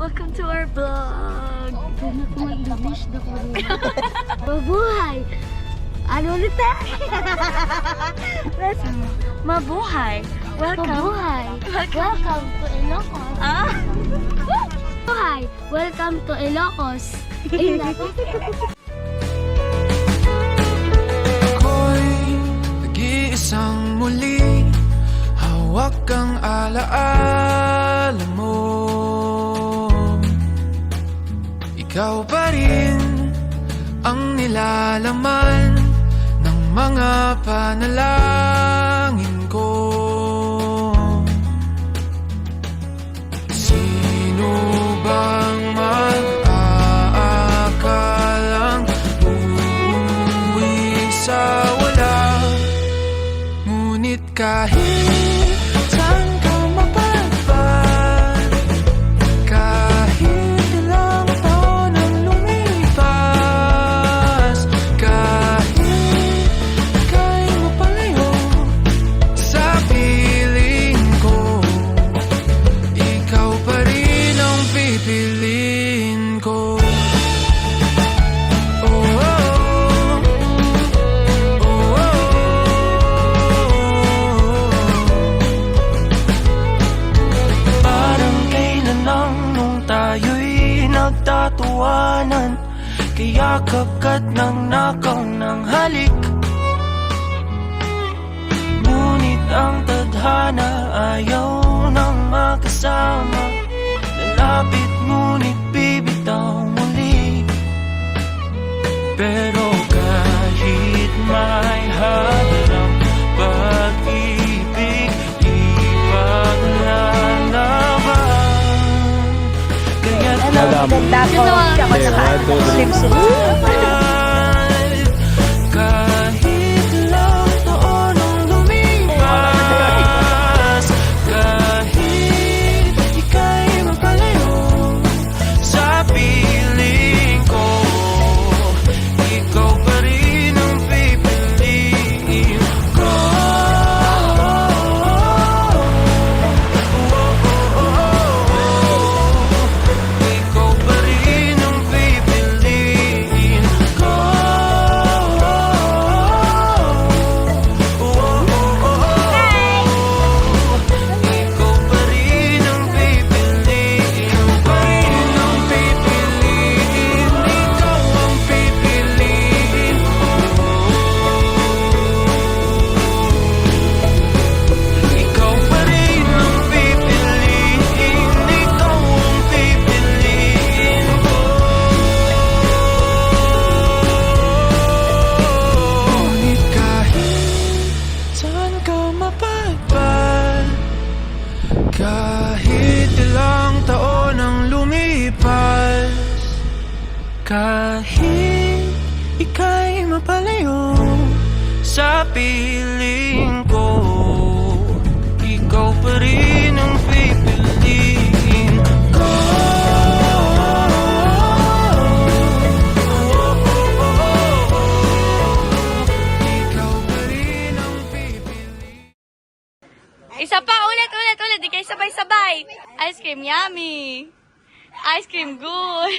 Welcome to our vlog. Ganun ko mag-English na ko rin. Mabuhay! Ano ulit eh? Mabuhay! Welcome! Mabuhay! Welcome to Ilocos. Ah! Mabuhay! Welcome to Ilocos. Ayun na to. Ako'y nag-iisang muli, hawak ang alaala mo. Ikaw pa rin ang nilalaman ng mga panalangin ko. Sino bang mag-aakalang uuwi sa wala? Ngunit kahit saan ka mapadpad, kahit ilang taon ang lumipas, kahit ika'y mapalayo sa piling ko, ikaw pa rin ang pipiliin ko. Oh, oh, oh, oh, oh. Parang kailan lang nung tayo'y nagtatuwanan, kayakap ka't nang nakaw ng halik. Ngunit ang tadhana ayaw nang makasama, lalapit ngunit bibitaw muli. Pero kahit may hadrang pag-ibig, ipaglalaban. Kaya't Ganda ko. Ako naka-swimsuit. kahit ilang taon ang lumipas, kahit ika'y mapalayo sa piling ko, ikaw pa rin ang pipiliin ko. Ikaw pa rin ang pipiliin ko. Ikaw pa rin ang pipiliin. Ikaw ang pipiliin. Ikaw pa rin ang pipiliin. Ikaw ang pipiliin ko. Ngunit kahit saan ka mapadpad, kahit ilang taon ang lumipas, kahit ika'y mapalayo sa piling ko, ikaw pa rin ang pipiliin ko. Ikaw pa rin ang pipiliin. Isa pa, ulit. Di kayo sabay-sabay. Ice cream, yummy. Ice cream, good.